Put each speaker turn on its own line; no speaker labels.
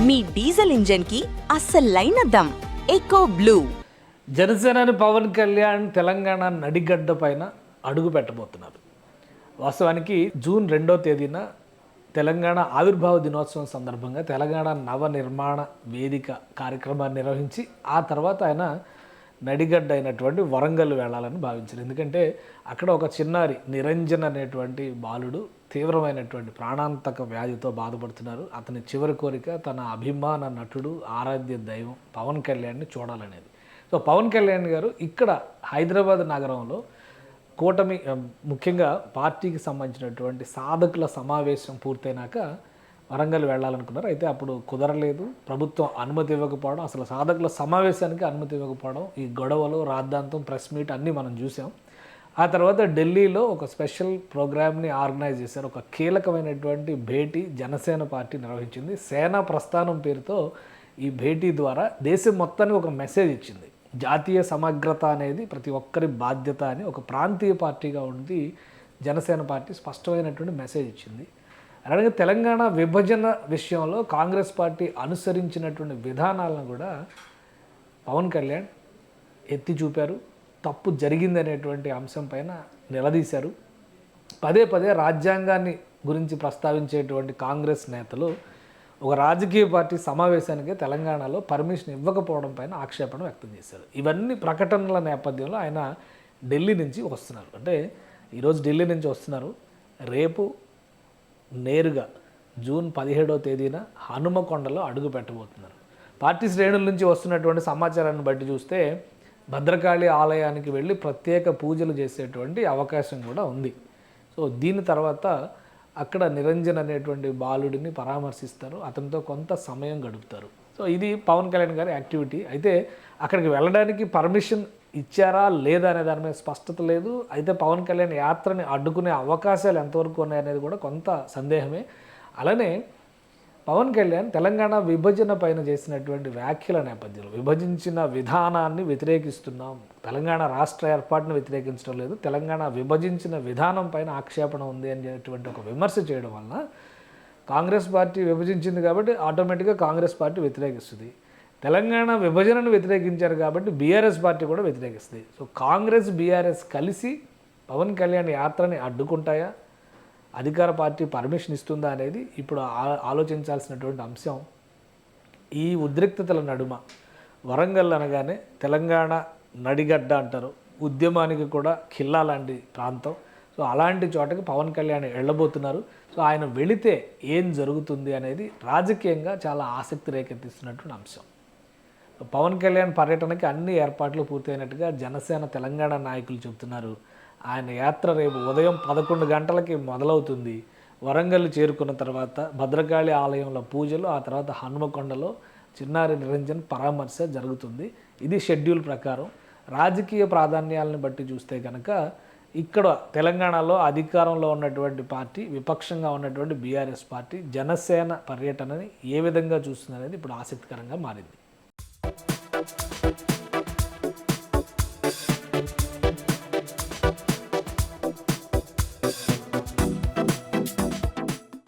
మీ diesel engine కి అస్సలైన dum echo blue.
జనసేనాని పవన్ కళ్యాణ్ తెలంగాణ నడిగడ్డ పైన అడుగు పెట్టబోతున్నారు. వాస్తవానికి జూన్ 2వ తేదీన తెలంగాణ ఆవిర్భావ దినోత్సవం సందర్భంగా తెలంగాణ నవనిర్మాణ వేదిక కార్యక్రమాన్ని నిర్వహించి ఆ తర్వాత ఆయన నడిగడ్డ అయినటువంటి వరంగల్ వెళ్ళాలని భావించారు. ఎందుకంటే అక్కడ ఒక చిన్నారి నిరంజన్ అనేటువంటి బాలుడు తీవ్రమైనటువంటి ప్రాణాంతక వ్యాధితో బాధపడుతున్నారు. అతని చివరి కోరిక తన అభిమాన నటుడు ఆరాధ్య దైవం పవన్ కళ్యాణ్ని చూడాలనేది. సో పవన్ కళ్యాణ్ గారు ఇక్కడ హైదరాబాద్ నగరంలో కూటమి ముఖ్యంగా పార్టీకి సంబంధించినటువంటి సాధకుల సమావేశం పూర్తయినాక వరంగల్ వెళ్ళాలనుకున్నారు. అయితే అప్పుడు కుదరలేదు, ప్రభుత్వం అనుమతి ఇవ్వకపోవడం, అసలు సాధకుల సమావేశానికి అనుమతి ఇవ్వకపోవడం, ఈ గొడవలు రాద్ధాంతం ప్రెస్ మీట్ అన్నీ మనం చూసాం. ఆ తర్వాత ఢిల్లీలో ఒక స్పెషల్ ప్రోగ్రామ్ని ఆర్గనైజ్ చేశారు. ఒక కీలకమైనటువంటి భేటీ జనసేన పార్టీ నిర్వహించింది. సేనా ప్రస్థానం పేరుతో ఈ భేటీ ద్వారా దేశం మొత్తానికి ఒక మెసేజ్ ఇచ్చింది. జాతీయ సమగ్రత అనేది ప్రతి ఒక్కరి బాధ్యత అని ఒక ప్రాంతీయ పార్టీగా ఉండి జనసేన పార్టీ స్పష్టమైనటువంటి మెసేజ్ ఇచ్చింది. అలాగే తెలంగాణ విభజన విషయంలో కాంగ్రెస్ పార్టీ అనుసరించినటువంటి విధానాలను కూడా పవన్ కళ్యాణ్ ఎత్తి చూపారు. తప్పు జరిగిందనేటువంటి అంశం పైన నిలదీశారు. పదే పదే రాజ్యాంగాన్ని గురించి ప్రస్తావించేటువంటి కాంగ్రెస్ నేతలు ఒక రాజకీయ పార్టీ సమావేశానికి తెలంగాణలో పర్మిషన్ ఇవ్వకపోవడం పైన ఆక్షేపణ వ్యక్తం చేశారు. ఇవన్నీ ప్రకటనల నేపథ్యంలో ఆయన ఢిల్లీ నుంచి వస్తున్నారు. అంటే ఈరోజు ఢిల్లీ నుంచి వస్తున్నారు. రేపు నేరుగా జూన్ 17వ తేదీన హనుమకొండలో అడుగు పెట్టబోతున్నారు. పార్టీ శ్రేణుల నుంచి వస్తున్నటువంటి సమాచారాన్ని బట్టి చూస్తే భద్రకాళి ఆలయానికి వెళ్ళి ప్రత్యేక పూజలు చేసేటువంటి అవకాశం కూడా ఉంది. సో దీని తర్వాత అక్కడ నిరంజన్ అనేటువంటి బాలుడిని పరామర్శిస్తారు, అతనితో కొంత సమయం గడుపుతారు. సో ఇది పవన్ కళ్యాణ్ గారి యాక్టివిటీ. అయితే అక్కడికి వెళ్ళడానికి పర్మిషన్ ఇచ్చారా లేదా అనే దాని మీద స్పష్టత లేదు. అయితే పవన్ కళ్యాణ్ యాత్రని అడ్డుకునే అవకాశాలు ఎంతవరకు ఉన్నాయనేది కూడా కొంత సందేహమే. అలానే పవన్ కళ్యాణ్ తెలంగాణ విభజన పైన చేసినటువంటి వ్యాఖ్యల నేపథ్యంలో విభజించిన విధానాన్ని వ్యతిరేకిస్తున్నాం, తెలంగాణ రాష్ట్ర ఏర్పాటును వ్యతిరేకించడం లేదు, తెలంగాణ విభజించిన విధానం పైన ఆక్షేపణ ఉంది అనేటువంటి ఒక విమర్శ చేయడం వలన కాంగ్రెస్ పార్టీ విభజించింది కాబట్టి ఆటోమేటిక్గా కాంగ్రెస్ పార్టీ వ్యతిరేకిస్తుంది. తెలంగాణ విభజనను వ్యతిరేకించారు కాబట్టి బీఆర్ఎస్ పార్టీ కూడా వ్యతిరేకిస్తుంది. సో కాంగ్రెస్ బీఆర్ఎస్ కలిసి పవన్ కళ్యాణ్ యాత్రని అడ్డుకుంటాయా, అధికార పార్టీ పర్మిషన్ ఇస్తుందా అనేది ఇప్పుడు ఆలోచించాల్సినటువంటి అంశం. ఈ ఉద్రిక్తతల నడుమ వరంగల్ అనగానే తెలంగాణ నడిగడ్డ అంటారు, ఉద్యమానికి కూడా ఖిల్లా లాంటి ప్రాంతం. సో అలాంటి చోటకి పవన్ కళ్యాణ్ వెళ్ళబోతున్నారు. సో ఆయన వెళితే ఏం జరుగుతుంది అనేది రాజకీయంగా చాలా ఆసక్తి రేకెత్తిస్తున్నటువంటి అంశం. పవన్ కళ్యాణ్ పర్యటనకి అన్ని ఏర్పాట్లు పూర్తయినట్టుగా జనసేన తెలంగాణ నాయకులు చెబుతున్నారు. ఆయన యాత్ర రేపు ఉదయం 11 గంటలకి మొదలవుతుంది. వరంగల్ చేరుకున్న తర్వాత భద్రకాళి ఆలయంలో పూజలు, ఆ తర్వాత హనుమకొండలో చిన్నారి నిరంజన్ పరామర్శ జరుగుతుంది. ఇది షెడ్యూల్ ప్రకారం. రాజకీయ ప్రాధాన్యాలను బట్టి చూస్తే కనుక ఇక్కడ తెలంగాణలో అధికారంలో ఉన్నటువంటి పార్టీ, విపక్షంగా ఉన్నటువంటి బీఆర్ఎస్ పార్టీ జనసేన పర్యటనని ఏ విధంగా చూస్తుంది అనేది ఇప్పుడు ఆసక్తికరంగా మారింది.